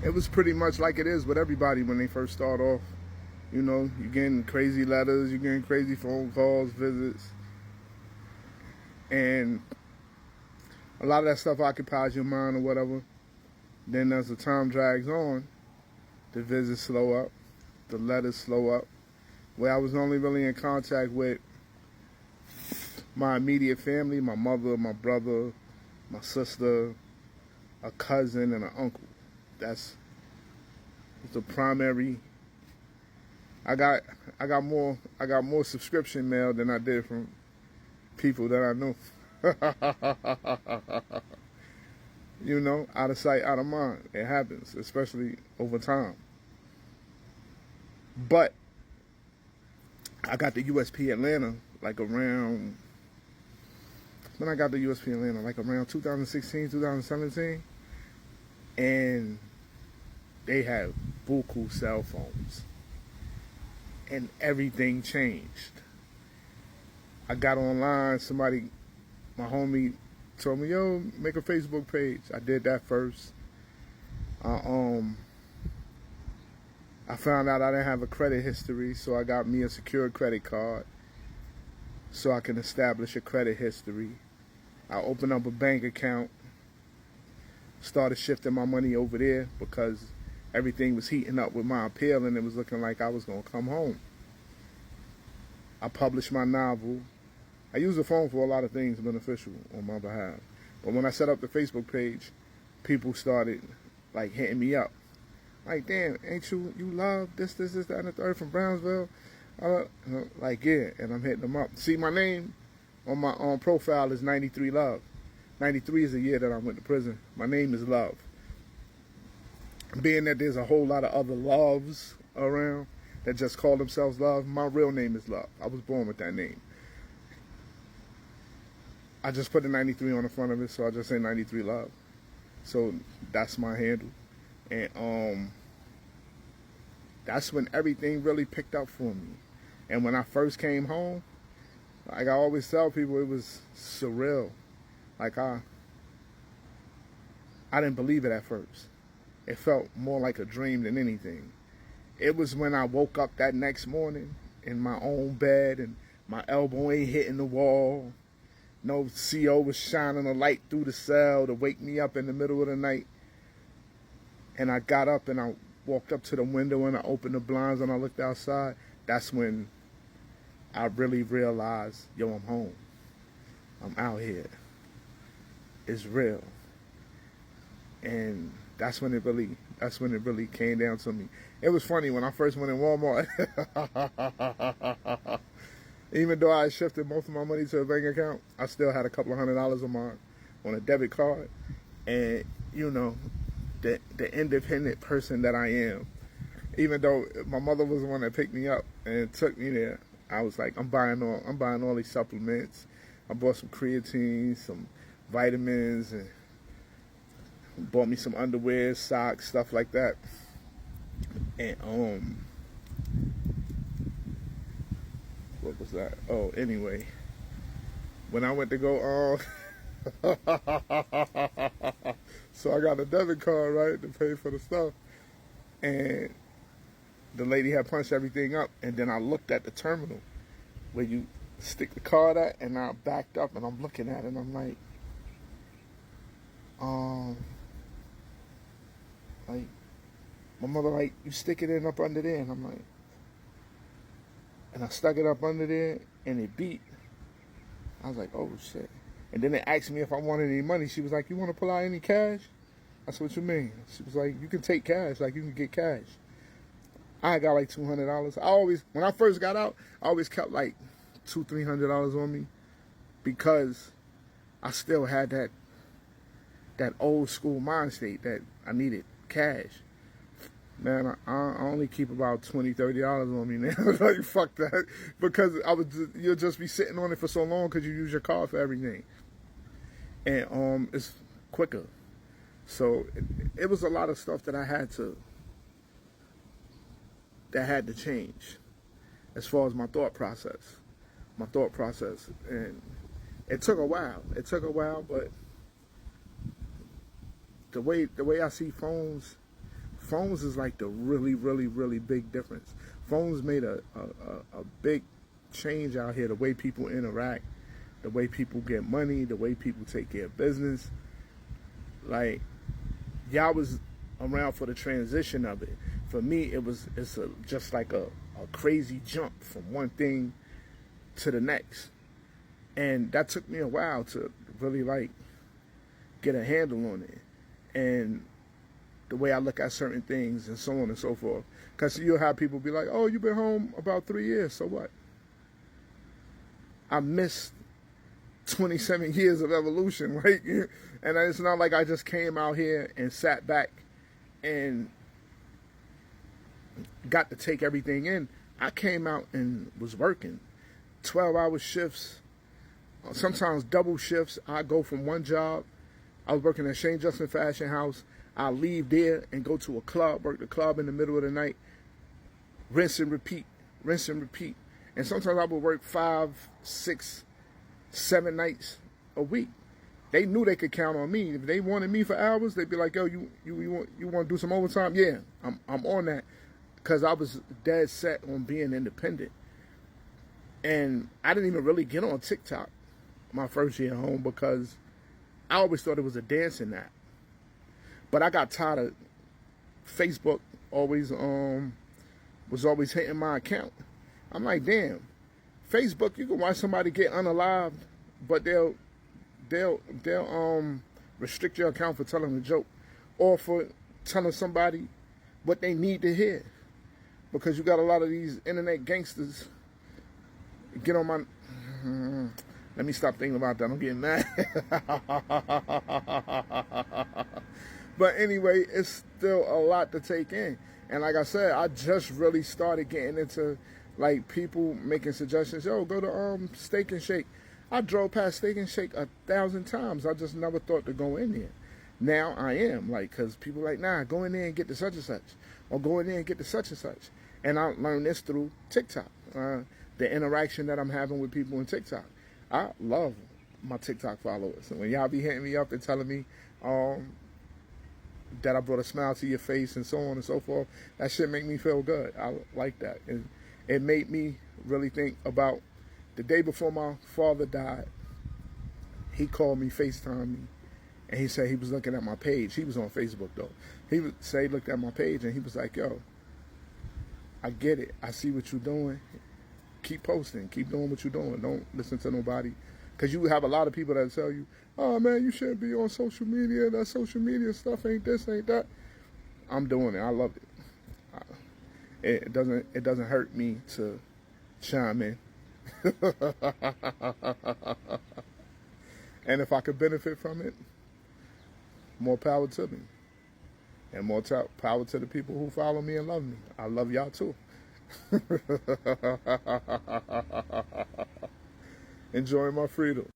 it was pretty much like it is with everybody when they first start off. You know, you're getting crazy letters, you're getting crazy phone calls, visits, and a lot of that stuff occupies your mind or whatever. Then as the time drags on, the visits slow up, the letters slow up. Where I was only really in contact with my immediate family, my mother, my brother, my sister, a cousin, and an uncle. That's the primary. I got more subscription mail than I did from people that I know. You know, out of sight, out of mind. It happens, especially over time. But I got the USP Atlanta like around, when I got the USP Atlanta, like around 2016, 2017. And they had buku cell phones. And everything changed. I got online, my homie told me, yo, make a Facebook page. I did that first. I found out I didn't have a credit history, so I got me a secured credit card so I can establish a credit history. I opened up a bank account, started shifting my money over there because everything was heating up with my appeal and it was looking like I was going to come home. I published my novel. I use the phone for a lot of things beneficial on my behalf. But when I set up the Facebook page, people started like hitting me up. Like, damn, ain't you love this, that, and the third from Brownsville? Like, yeah, and I'm hitting them up. See, my name on my profile is 93 Love. 93 is the year that I went to prison. My name is Love. Being that there's a whole lot of other Loves around that just call themselves Love, my real name is Love. I was born with that name. I just put the 93 on the front of it, so I just say 93 Love. So that's my handle. And that's when everything really picked up for me. And when I first came home, like I always tell people, it was surreal. Like I didn't believe it at first. It felt more like a dream than anything. It was when I woke up that next morning in my own bed and my elbow ain't hitting the wall. No CO was shining a light through the cell to wake me up in the middle of the night. And I got up and I walked up to the window and I opened the blinds and I looked outside. That's when I really realized, yo, I'm home. I'm out here. It's real. And that's when it really came down to me. It was funny when I first went in Walmart. Even though I shifted most of my money to a bank account, I still had a couple of $100s on a debit card. And you know, the independent person that I am, even though my mother was the one that picked me up and took me there, I was like, I'm buying all these supplements. I bought some creatine, some vitamins, and bought me some underwear, socks, stuff like that. And what was that? Oh, anyway, when I went to go so I got a debit card, right, to pay for the stuff. And the lady had punched everything up. And then I looked at the terminal where you stick the card at. And I backed up and I'm looking at it. And I'm like, my mother like, you stick it in up under there. And I'm like, and I stuck it up under there and it beat. I was like, oh shit. And then they asked me if I wanted any money. She was like, you want to pull out any cash? I said, what you mean? She was like, you can take cash. Like, you can get cash. I got like $200. When I first got out, I always kept like $200-300 on me because I still had that old school mind state that I needed cash. Man, I only keep about $20-30 on me now. Like, fuck that. Because you'll just be sitting on it for so long because you use your card for everything. And it's quicker. So it was a lot of stuff that had to change as far as my thought process. And it took a while, but the way I see phones phones is like the really, really, really big difference. Phones made a big change out here, the way people interact, the way people get money, the way people take care of business. Like, y'all was around for the transition of it. For me, it's just like a crazy jump from one thing to the next. And that took me a while to really like get a handle on it. And the way I look at certain things and so on and so forth. Because you'll have people be like, oh, you've been home about 3 years, so what? I missed 27 years of evolution, right? And it's not like I just came out here and sat back and got to take everything in. I came out and was working 12-hour shifts, sometimes double shifts. I go from one job. I was working at Shane Justin Fashion House. I leave there and go to a club, work the club in the middle of the night, rinse and repeat, rinse and repeat. And sometimes I would work 5, 6, 7 nights a week. They knew they could count on me. If they wanted me for hours, they'd be like, yo, you want to do some overtime? Yeah, I'm on that. Because I was dead set on being independent. And I didn't even really get on TikTok my first year home because I always thought it was a dancing app. But I got tired of Facebook was always hitting my account. I'm like, damn, Facebook, you can watch somebody get unalived, but they'll restrict your account for telling a joke or for telling somebody what they need to hear. Because you got a lot of these internet gangsters get on my... Let me stop thinking about that. I'm getting mad. But anyway, it's still a lot to take in. And like I said, I just really started getting into like people making suggestions. Yo, go to Steak and Shake. I drove past Steak and Shake 1,000 times. I just never thought to go in there. Now I am, like, because people are like, nah, go in there and get the such and such. Or go in there and get the such and such. And I learned this through TikTok. The interaction that I'm having with people in TikTok. I love my TikTok followers. And when y'all be hitting me up and telling me that I brought a smile to your face and so on and so forth, that shit make me feel good. I like that. And it made me really think about the day before my father died. He called me, FaceTimed me, and he said he was looking at my page. He was on Facebook, though. He would say he looked at my page, and he was like, yo, I get it. I see what you're doing. Keep posting. Keep doing what you're doing. Don't listen to nobody. Because you have a lot of people that tell you, oh, man, you shouldn't be on social media. That social media stuff ain't this, ain't that. I'm doing it. I love it. It doesn't hurt me to chime in. And if I could benefit from it, more power to me. And more power to the people who follow me and love me. I love y'all too. Enjoying my freedom.